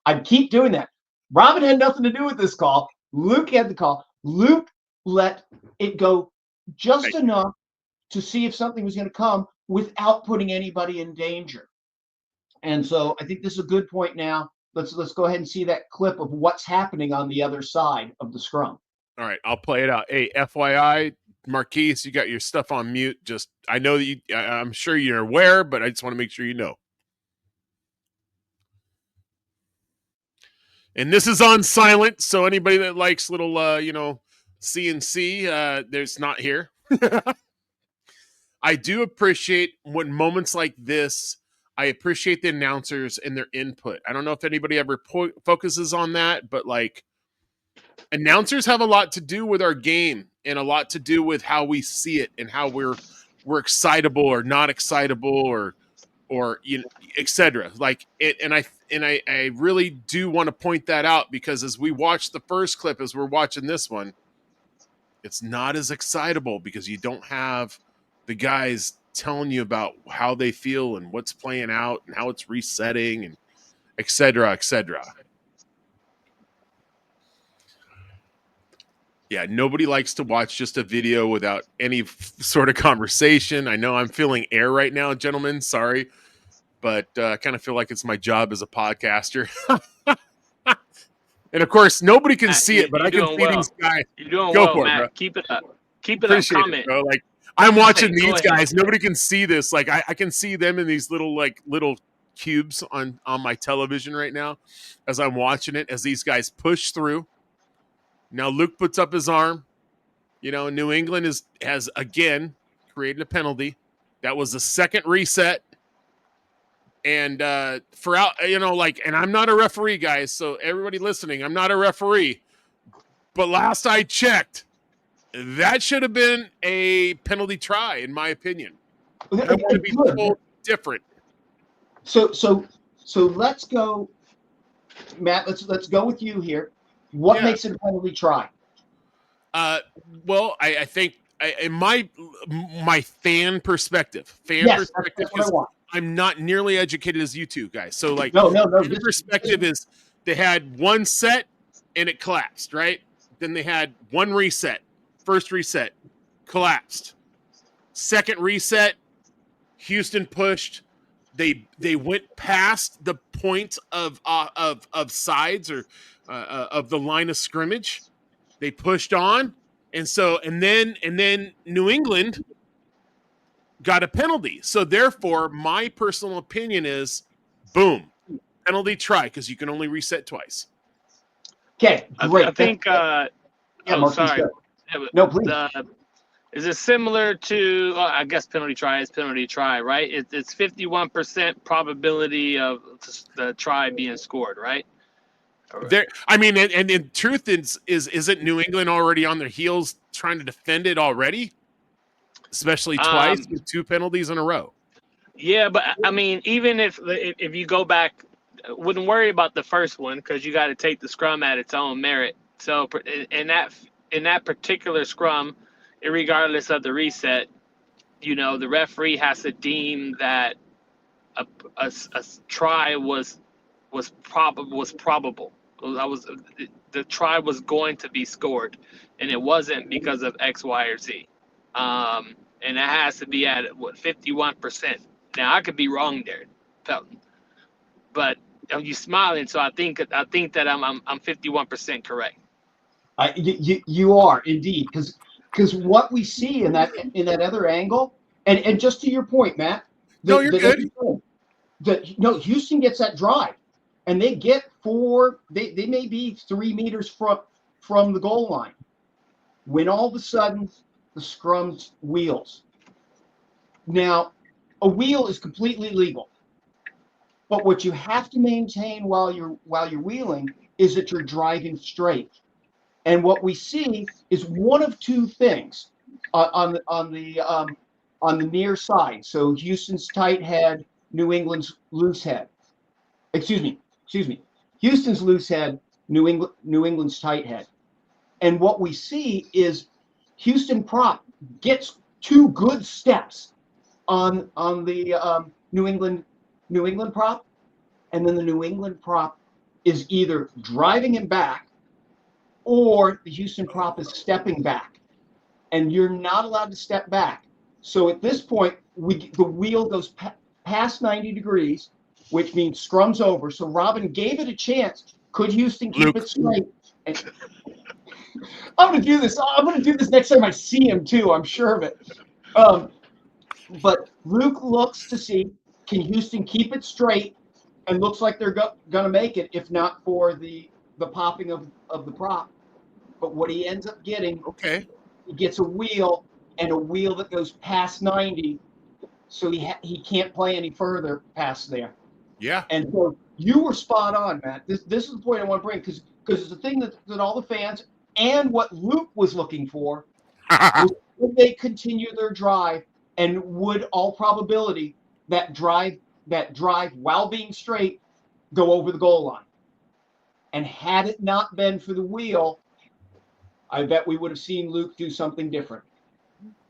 I keep doing that. Robin had nothing to do with this call. Luke had the call. Luke let it go just enough to see if something was going to come without putting anybody in danger. And so I think this is a good point now. Let's go ahead and see that clip of what's happening on the other side of the scrum. All right, I'll play it out. Hey, FYI, Marquise, you got your stuff on mute. Just, I know that I'm sure you're aware, but I just want to make sure you know. And this is on silent, so anybody that likes little, CNC, there's not here. I do appreciate when moments like this, I appreciate the announcers and their input. I don't know if anybody ever focuses on that, but like, announcers have a lot to do with our game and a lot to do with how we see it and how we're excitable or not excitable or etc. Like it, and I really do want to point that out, because as we watch the first clip, as we're watching this one, it's not as excitable because you don't have the guys telling you about how they feel and what's playing out and how it's resetting and etc. etc. Yeah, nobody likes to watch just a video without any sort of conversation. I know I'm feeling air right now, gentlemen. Sorry, but I kind of feel like it's my job as a podcaster. And of course, nobody can see it, but I can see these guys. You're doing Go well, for Matt. it, bro. Keep it up. Keep it Appreciate up. Comment. it, bro. Like, I'm watching these Go ahead. guys. Nobody can see this. Like, I can see them in these little cubes on my television right now as I'm watching it, as these guys push through. Now Luke puts up his arm. New England has again created a penalty. That was the second reset. And and I'm not a referee, guys. So everybody listening, I'm not a referee. But last I checked, that should have been a penalty try, in my opinion. I want to be told different. So let's go, Matt. Let's go with you here. What makes it a penalty try? Well, I think in my fan perspective, that's what I want. I'm not nearly educated as you two guys. So like, no. the perspective is They had one set and it collapsed, right? Then they had one reset. First reset, collapsed. Second reset, Houston pushed. They went past the point of sides or of the line of scrimmage. They pushed on, and then New England got a penalty. So therefore, my personal opinion is, boom, penalty try, because you can only reset twice. Okay, great. I think. Yeah, Marquise, sorry. go. No, please. Is it similar to? I guess penalty try is penalty try, right? It's 51% probability of the try being scored, right? There, I mean, and in truth isn't New England already on their heels trying to defend it already, especially twice with 2 penalties in a row. Yeah, but I mean, even if you go back, wouldn't worry about the first one because you got to take the scrum at its own merit. So in that particular scrum, regardless of the reset, the referee has to deem that a try was probable. The try was going to be scored, and it wasn't because of X, Y, or Z. And it has to be at 51%. Now I could be wrong there, Pelton, but you smiling, so I think that I'm 51% correct. You are indeed, because what we see in that other angle, and just to your point, Matt. No, you're good. Houston gets that drive, and they get 4. They may be 3 meters from the goal line, when all of a sudden the scrum wheels. Now, a wheel is completely legal, but what you have to maintain while you're wheeling is that you're driving straight. And what we see is one of 2 things on the near side. So Houston's tight head, New England's loose head. Excuse me. Houston's loose head, New England's tight head. And what we see is Houston prop gets 2 good steps on the New England prop, and then the New England prop is either driving him back, or the Houston prop is stepping back, and you're not allowed to step back. So at this point, the wheel goes past 90 degrees, which means scrum's over. So Robin gave it a chance. Could Houston keep it straight? And I'm going to do this. I'm going to do this next time I see him too. I'm sure of it. But Luke looks to see, can Houston keep it straight, and looks like they're going to make it, if not for the popping of the prop. But what he ends up getting, he gets a wheel, and a wheel that goes past 90, so he can't play any further past there. Yeah. And so you were spot on, Matt. This is the point I want to bring, because it's the thing that all the fans and what Luke was looking for was, would they continue their drive, and would all probability that drive while being straight go over the goal line. And had it not been for the wheel, I bet we would have seen Luke do something different.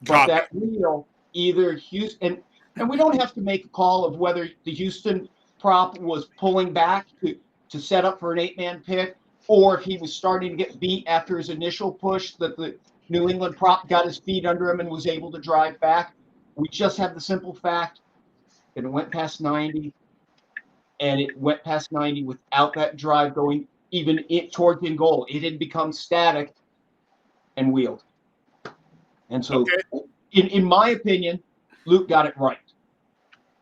But that wheel, either Houston, and we don't have to make a call of whether the Houston prop was pulling back to set up for an 8-man pick, or if he was starting to get beat after his initial push, that the New England prop got his feet under him and was able to drive back. We just have the simple fact that it went past 90, and it went past 90 without that drive going even towards in goal. It had become static and wheeled. And so, in my opinion, Luke got it right.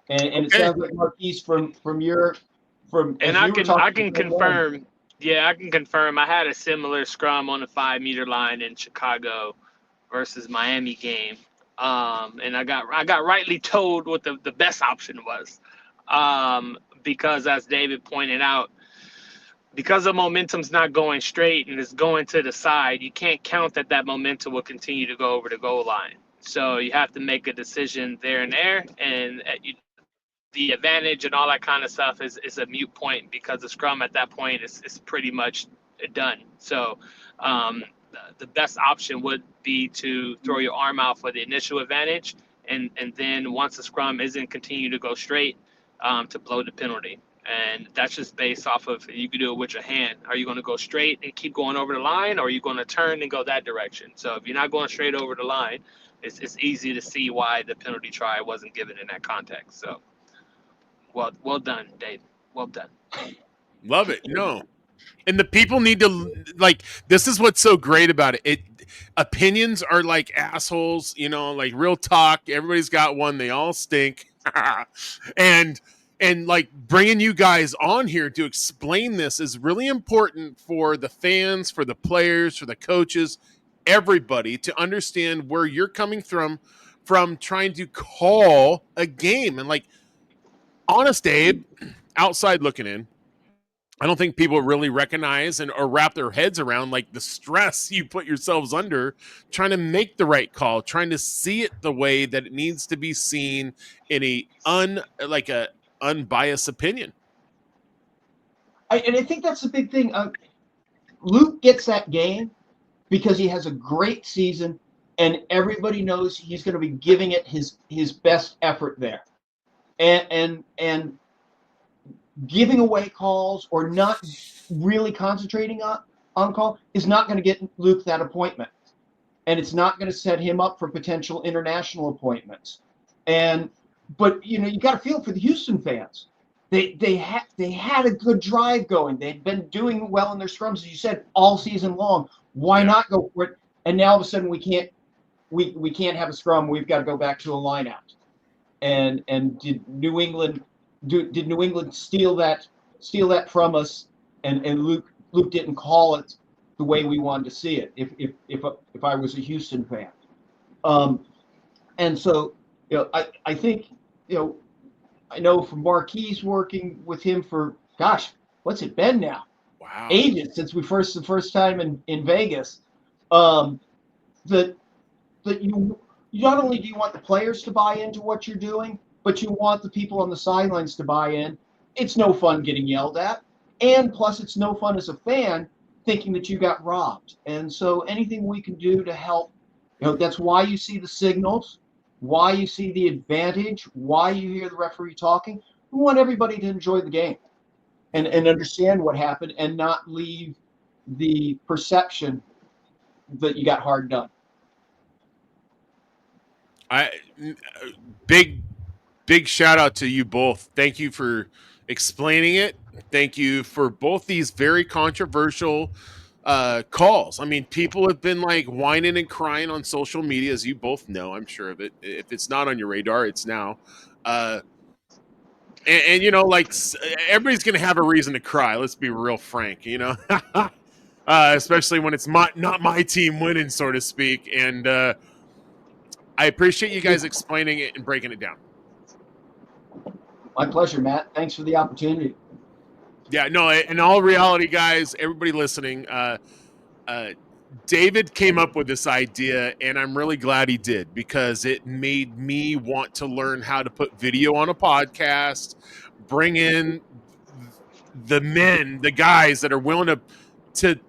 And it sounds like Marquise from. And I can confirm. Yeah, I can confirm. I had a similar scrum on the 5-meter line in Chicago versus Miami game. And I got rightly told what the best option was, because as David pointed out, because the momentum's not going straight and it's going to the side, you can't count that momentum will continue to go over the goal line. So you have to make a decision there and there, and the advantage and all that kind of stuff is a moot point, because the scrum at that point is pretty much done. So the best option would be to throw your arm out for the initial advantage, and then once the scrum isn't continue to go straight, to blow the penalty. And that's just based off of, you can do it with your hand. Are you going to go straight and keep going over the line, or are you going to turn and go that direction? So if you're not going straight over the line, it's easy to see why the penalty try wasn't given in that context. So well done, Dave. Well done. Love it. No. And the people need to, like, this is what's so great about it. Opinions are like assholes, you know, like real talk. Everybody's got one. They all stink. and like bringing you guys on here to explain this is really important for the fans, for the players, for the coaches, everybody to understand where you're coming from trying to call a game. And like, honest Abe, outside looking in, I don't think people really recognize or wrap their heads around like the stress you put yourselves under trying to make the right call, trying to see it the way that it needs to be seen in a unbiased opinion. And I think that's the big thing. Luke gets that game because he has a great season, and everybody knows he's going to be giving it his best effort there, and giving away calls or not really concentrating on call is not going to get Luke that appointment, and it's not going to set him up for potential international appointments. But you got to feel for the Houston fans. They had a good drive going. They'd been doing well in their scrums, as you said, all season long. Why not go for it? And now all of a sudden we can't have a scrum. We've got to go back to a line out. And did New England steal that from us? And Luke didn't call it the way we wanted to see it. If I was a Houston fan, and so I think I know from Marquise, working with him for, gosh, what's it been now? Wow. Ages since the first time in Vegas. That you not only do you want the players to buy into what you're doing, but you want the people on the sidelines to buy in. It's no fun getting yelled at. And plus it's no fun as a fan thinking that you got robbed. And so anything we can do to help, that's why you see the signals, why you see the advantage, why you hear the referee talking. We want everybody to enjoy the game and understand what happened and not leave the perception that you got hard done. Big shout out to you both. Thank you for explaining it. Thank you for both these very controversial calls. I mean, people have been like whining and crying on social media, as you both know. I'm sure of it. If it's not on your radar, it's now. And like everybody's gonna have a reason to cry. Let's be real frank, especially when it's not my team winning, so to speak. And I appreciate you guys explaining it and breaking it down. My pleasure, Matt. Thanks for the opportunity. Yeah, no, in all reality, guys, everybody listening, David came up with this idea, and I'm really glad he did, because it made me want to learn how to put video on a podcast, bring in the guys that are willing to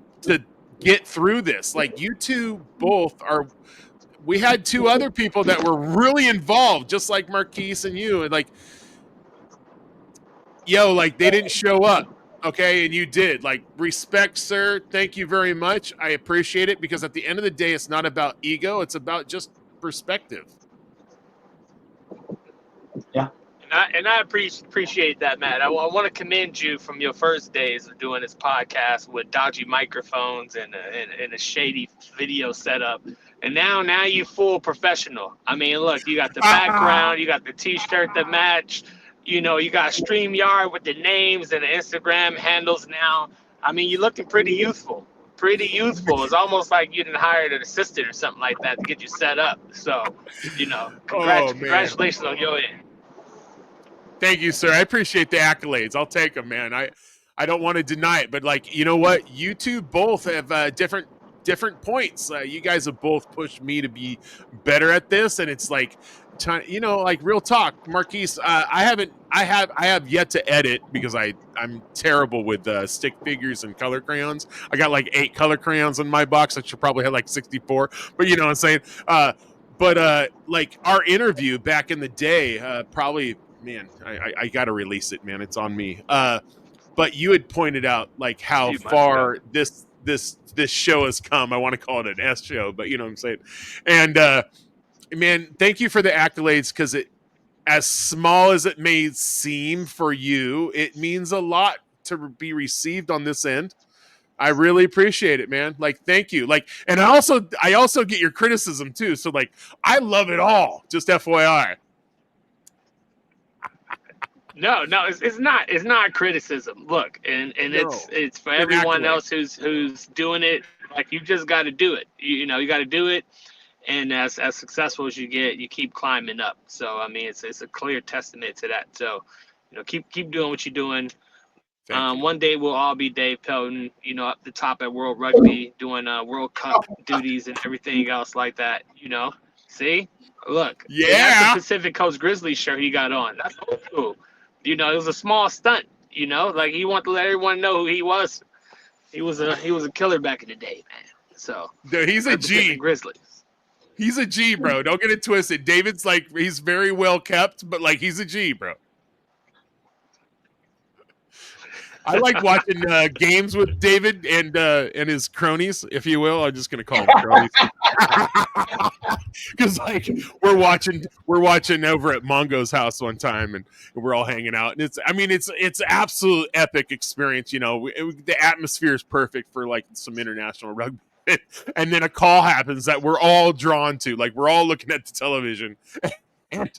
get through this. Like, you two both are. We had two other people that were really involved, just like Marquise and you, and like, like they didn't show up. Okay, and you did. Like, respect, sir. Thank you very much. I appreciate it, because at the end of the day, it's not about ego. It's about just perspective. Yeah. And I appreciate that, Matt. I want to commend you from your first days of doing this podcast with dodgy microphones and a shady video setup. And now you full professional. I mean, look, you got the background, you got the T-shirt that match. You got StreamYard with the names and the Instagram handles now. I mean, you're looking pretty youthful. It's almost like you didn't hire an assistant or something like that to get you set up. So, congratulations on your end. Thank you, sir. I appreciate the accolades. I'll take them, man. I don't want to deny it, but like, you know what? You two both have different points. You guys have both pushed me to be better at this, and it's like, like real talk, Marquise. I have yet to edit, because I'm terrible with stick figures and color crayons. I got like 8 color crayons in my box. I should probably have like 64, but you know what I'm saying. But like our interview back in the day, probably man, I got to release it, man. It's on me. But you had pointed out like how Few months far ago. this show has come. I want to call it an S show, but you know what I'm saying. And man, thank you for the accolades, because it, as small as it may seem for you, it means a lot to be received on this end. I really appreciate it, man. Like, thank you. Like, and I also get your criticism too. So like, I love it all. Just FYI. No, it's not criticism. Look, and No, it's for an everyone accolade. else who's doing it. Like, you just got to do it. You got to do it, and as successful as you get, you keep climbing up. So I mean, it's a clear testament to that. So, keep doing what you're doing. Thank you. One day we'll all be Dave Pelton, up the top at World Rugby, doing World Cup duties and everything else like that. See, look, and that's the Yeah. Pacific Coast Grizzlies shirt he got on. That's old school. It was a small stunt. Like, he wanted to let everyone know who he was. He was a killer back in the day, man. So Dude, he's a represent the G. Grizzlies. He's a G, bro. Don't get it twisted. David's like, he's very well kept, but like, he's a G, bro. I like watching games with David and his cronies, if you will. I'm just gonna call them cronies, because like we're watching over at Mongo's house one time, and we're all hanging out, and it's absolute epic experience. The atmosphere is perfect for like some international rugby. And then a call happens that we're all drawn to, like we're all looking at the television, and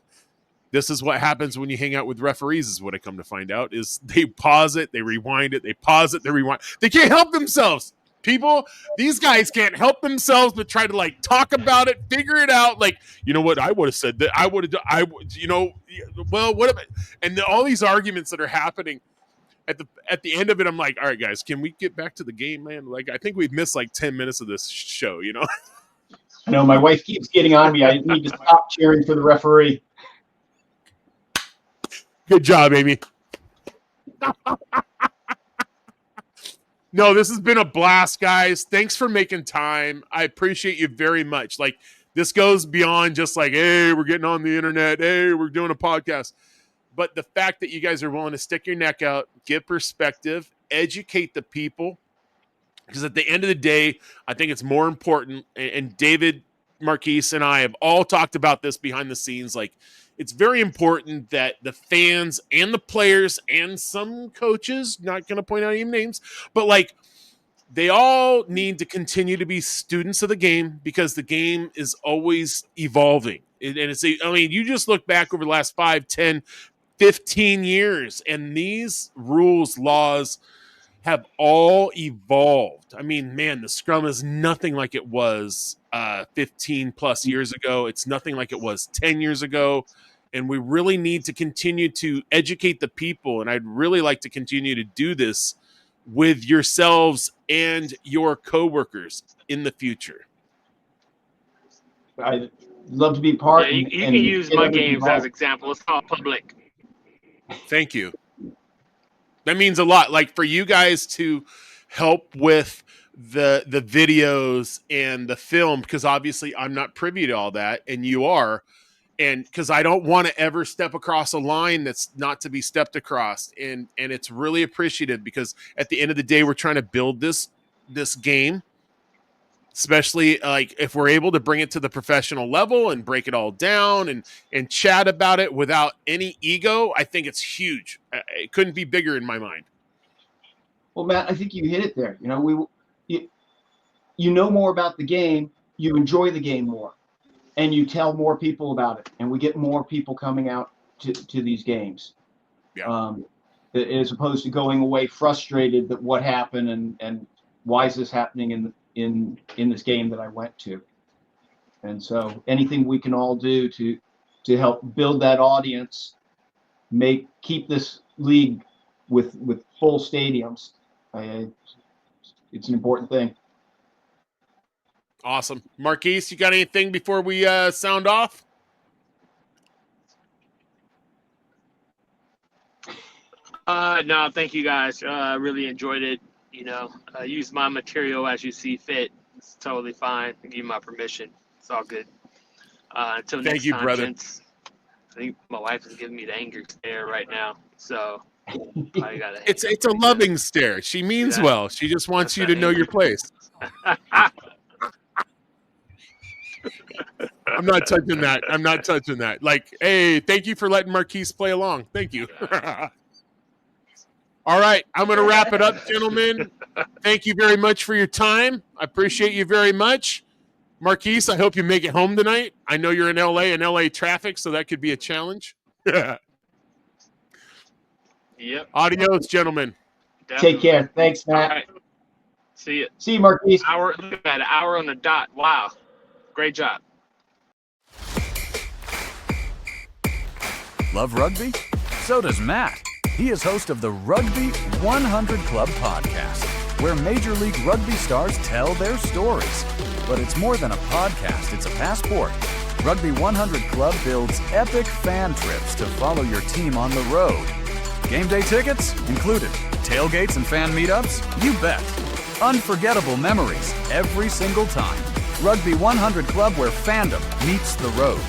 this is what happens when you hang out with referees, is what I come to find out, is they pause it, they rewind it, they pause it, they rewind. They can't help themselves. People, these guys can't help themselves but try to like talk about it, figure it out. Like, you know what, I would have said that. I would have, well, what about, and all these arguments that are happening at the end of it, I'm like, all right, guys, can we get back to the game, man? Like, I think we've missed like 10 minutes of this show, I know my wife keeps getting on me. I need to stop cheering for the referee. Good job, Amy. No, this has been a blast, guys. Thanks for making time. I appreciate you very much. Like, this goes beyond just like, hey, we're getting on the internet. Hey, we're doing a podcast. But the fact that you guys are willing to stick your neck out, give perspective, educate the people. Because at the end of the day, I think it's more important. And David, Marquise, and I have all talked about this behind the scenes. Like, it's very important that the fans and the players and some coaches, not going to point out any names, but like, they all need to continue to be students of the game, because the game is always evolving. You just look back over the last 5, 10, 15 years, and these rules, laws have all evolved. I mean, man, the scrum is nothing like it was 15 plus years ago. It's nothing like it was 10 years ago. And we really need to continue to educate the people. And I'd really like to continue to do this with yourselves and your coworkers in the future. I'd love to be part. Yeah, you can use my games as example. It's all public. Thank you. That means a lot. Like, for you guys to help with the videos and the film, because obviously I'm not privy to all that, and you are. And because I don't want to ever step across a line that's not to be stepped across. And it's really appreciative, because at the end of the day, we're trying to build this game, especially like if we're able to bring it to the professional level and break it all down and chat about it without any ego. I think it's huge. It couldn't be bigger in my mind. Well, Matt, I think you hit it there. You know more about the game, you enjoy the game more, and you tell more people about it, and we get more people coming out to these games. Yeah. As opposed to going away frustrated that what happened and why is this happening in this game that I went to. And so anything we can all do to help build that audience, keep this league with full stadiums, it's an important thing. Awesome. Marquise, you got anything before we sound off? No, thank you guys. I really enjoyed it. Use my material as you see fit. It's totally fine. I give you my permission. It's all good. Until next Thank you, time, brother. gents. I think my wife is giving me the angry stare right now. So I gotta. It's a loving stare. She means well. She just wants you to know your place. I'm not touching that. Like, hey, thank you for letting Marquise play along. Thank you. All right, I'm going to wrap it up, gentlemen. Thank you very much for your time. I appreciate you very much. Marquise, I hope you make it home tonight. I know you're in LA and LA traffic, so that could be a challenge. Yep. Adios, gentlemen. Definitely. Take care. Thanks, Matt. All right. See you. See you, Marquise. Look at that, an hour on the dot. Wow. Great job. Love rugby? So does Matt. He is host of the Rugby 100 Club podcast, where Major League Rugby stars tell their stories. But it's more than a podcast, it's a passport. Rugby 100 Club builds epic fan trips to follow your team on the road. Game day tickets? Included. Tailgates and fan meetups? You bet. Unforgettable memories every single time. Rugby 100 Club, where fandom meets the road.